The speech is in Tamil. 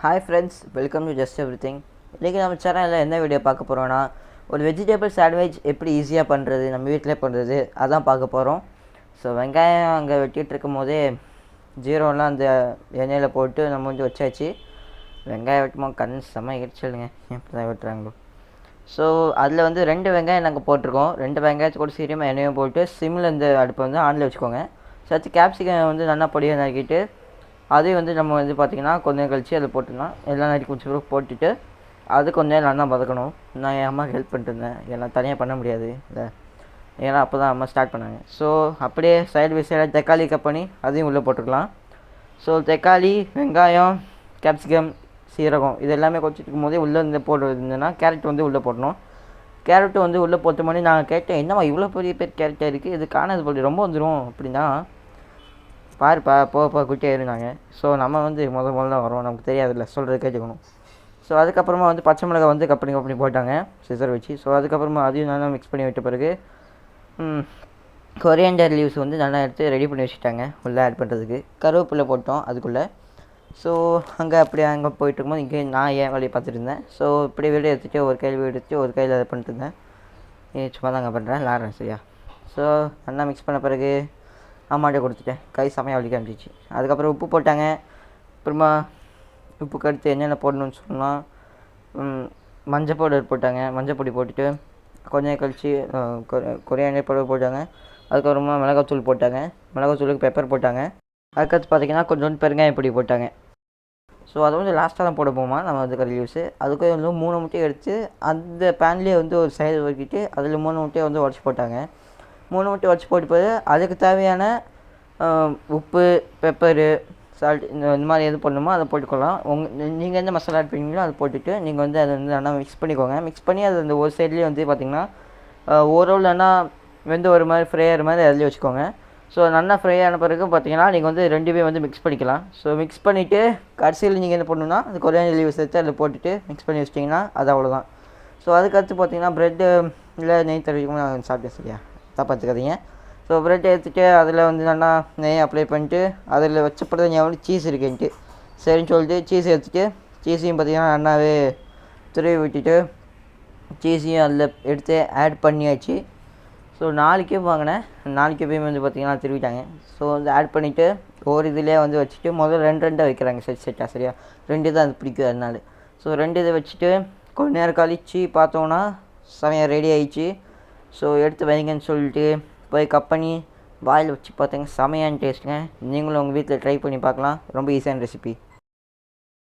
Hi friends, welcome to just every thing. இன்றைக்கி நம்ம சேனலில் என்ன வீடியோ பார்க்க போகிறோன்னா, ஒரு வெஜிடபிள் சாண்ட்விச் எப்படி ஈஸியாக பண்ணுறது, நம்ம வீட்டிலே பண்ணுறது அதான் பார்க்க போகிறோம். ஸோ வெங்காயம் அங்கே வெட்டிகிட்டு இருக்கும் போதே ஜீரோலாம் அந்த எண்ணெயில் போட்டு நம்ம வந்து வச்சாச்சு. வெங்காயம் வெட்டுமோ கண் செம்ம எரிச்சலுங்க, எப்படி தான் வெட்டுறாங்களோ. ஸோ அதில் வந்து 2 வெங்காயம் நாங்கள் போட்டிருக்கோம். 2 வெங்காயத்து கூட சீரியமாக எண்ணெயும் போட்டு சிம்மில் இந்த அடுப்பை வந்து ஆனில் வச்சுக்கோங்க. சத்து கேப்சிகம் வந்து நல்லா பொடியாக நறுக்கிட்டு அதையும் வந்து நம்ம வந்து பார்த்திங்கன்னா கொஞ்சம் கழிச்சு அதில் போட்டுடலாம். எல்லாம் நறுக்கி கொஞ்சம் போட்டுட்டு அது கொஞ்சம் நல்லா வதக்கணும். நான் என் அம்மாவுக்கு ஹெல்ப் பண்ணிட்டு இருந்தேன், எல்லாம் தனியாக பண்ண முடியாது இல்லை, ஏன்னா அப்போ தான் அம்மா ஸ்டார்ட் பண்ணாங்க. ஸோ அப்படியே சைடு பை சைடாக தக்காளி கட் பண்ணி அதையும் உள்ளே போட்டுக்கலாம். ஸோ தக்காளி, வெங்காயம், கேப்சிகம், சீரகம் இது எல்லாமே கொச்சிட்டு இருக்கும் போதே உள்ளே வந்து போடுறதுன்னா கேரட் வந்து உள்ளே போடணும். கேரட்டு வந்து உள்ளே போட்ட மாதிரி நான் கேட்டேன், என்னம்மா இவ்வளோ பெரிய பேர் கேரட்டாக இருக்குது, இது காணாது போட்டு ரொம்ப வந்துடும் அப்படின்னா, பாருப்பா போப்பா குட்டியாக இருந்தாங்க. ஸோ நம்ம வந்து முதல்ல வரோம், நமக்கு தெரியாதுல்ல, சொல்கிறது கேட்டுக்கணும். ஸோ அதுக்கப்புறமா வந்து பச்சை மிளகாய் வந்து கட் பண்ணி போட்டாங்க சிசர் வச்சு. ஸோ அதுக்கப்புறமா அதையும் நல்லா மிக்ஸ் பண்ணி விட்ட பிறகு கொரியாண்டர் லீவ்ஸ் வந்து நல்லா எடுத்து ரெடி பண்ணி வச்சுட்டாங்க உள்ளே ஆட் பண்ணுறதுக்கு. கருவேப்பிலை போட்டோம் அதுக்குள்ளே. ஸோ அங்கே போயிட்டு இருக்கும்போது இங்கே நான் ஏன் வேலையை பார்த்துட்டு இருந்தேன். ஸோ இப்படி வீடியோ எடுத்துகிட்டு ஒரு கையில் வீடு எடுத்துட்டு ஒரு கையில் அதை பண்ணிட்டு இருந்தேன். சும்மா தாங்க பண்ணுறேன், விளாட்றேன் சரியா. ஸோ நல்லா மிக்ஸ் பண்ண பிறகு அம்மாட்ட கொடுத்துட்டேன், கை சமையல் வலிக்க ஆரம்பிச்சிச்சு. அதுக்கப்புறம் உப்பு போட்டாங்க. அப்புறமா உப்பு கடுத்து என்னென்ன போடணும்னு சொன்னால் மஞ்சள் பவுடர் போட்டாங்க. மஞ்சள் பொடி போட்டுட்டு கொஞ்சம் கழிச்சு கொரியாண்டர் பவுடர் போட்டாங்க. அதுக்கப்புறமா மிளகாத்தூள் போட்டாங்க. மிளகாத்தூளுக்கு பெப்பர் போட்டாங்க. அதுக்கடுத்து பார்த்திங்கன்னா கொஞ்சோண்டு பெருங்காயம் பொடி போட்டாங்க. ஸோ அதை வந்து லாஸ்ட்டாக தான் போட போமா நம்ம வந்து கறி லீவ்ஸு. அதுக்கு வந்து 3 முட்டையை எடுத்து அந்த பேன்லேயே வந்து ஒரு சைடு வைக்கிட்டு அதில் 3 முட்டையை வந்து உடச்சி போட்டாங்க. 3 முட்டை உடச்சி போட்டு போது அதுக்கு தேவையான உப்பு, பெப்பரு, சால்ட் இந்த மாதிரி எது போடணுமோ அதை போட்டுக்கலாம். நீங்கள் எந்த மசாலா ஆட் பண்ணீங்களோ அதை போட்டுட்டு நீங்கள் வந்து அதை வந்து நல்லா மிக்ஸ் பண்ணிக்கோங்க. மிக்ஸ் பண்ணி அது அந்த ஒரு சைட்லேயே வந்து பார்த்திங்கன்னா ஓரளவுனா வெந்து ஒரு மாதிரி ஃப்ரை ஆகிற மாதிரி அதிலே வச்சுக்கோங்க. ஸோ நல்லா ஃப்ரை ஆன பிறகு பார்த்திங்கன்னா நீங்கள் வந்து 2 வந்து மிக்ஸ் பண்ணிக்கலாம். ஸோ மிக்ஸ் பண்ணிவிட்டு கடைசியில் நீங்கள் என்ன பண்ணணுன்னா அந்த கொரியாண்டர் லீவ்ஸ் எடுத்து அதில் போட்டுட்டு மிக்ஸ் பண்ணி வச்சிட்டிங்கன்னா அது அவ்வளோதான். ஸோ அதுக்கடுத்து பார்த்திங்கன்னா ப்ரெட்டு இல்லை நெய் தடவிக்கும் நான் சாப்பிட்டேன் சரியா, தப்பாத்துக்காதீங்க. ஸோ ப்ரெட் எடுத்துகிட்டு அதில் வந்து நல்லா நெய் அப்ளை பண்ணிட்டு அதில் வச்சப்பட ஞாபகம் சீஸ் இருக்குன்ட்டு சரின்னு சொல்லிட்டு சீஸ் எடுத்துகிட்டு சீஸையும் பார்த்திங்கன்னா நல்லாவே துருவி விட்டுட்டு சீஸையும் அதில் எடுத்து ஆட் பண்ணியாச்சு. ஸோ 4 கியூப் வாங்கினேன். 4 கியூபையும் வந்து பார்த்திங்கன்னா திருவிட்டாங்க. ஸோ வந்து ஆட் பண்ணிவிட்டு ஒரு இதிலே வந்து வச்சுட்டு முதல்ல 2 வைக்கிறாங்க செட்டாக சரியா. 2 தான் அது பிடிக்கும் அதனால. ஸோ 2 இதை வச்சுட்டு கொஞ்ச நேரம் கழித்து பார்த்தோன்னா சமையல் ரெடி ஆகிடுச்சு. ஸோ எடுத்து வைங்கன்னு சொல்லிட்டு போய் கட் பண்ணி வாயில் வச்சு பார்த்தேங்க, செமையான டேஸ்ட்டுங்க. நீங்களும் உங்கள் வீட்டில் ட்ரை பண்ணி பார்க்கலாம். ரொம்ப ஈஸியான ரெசிபி.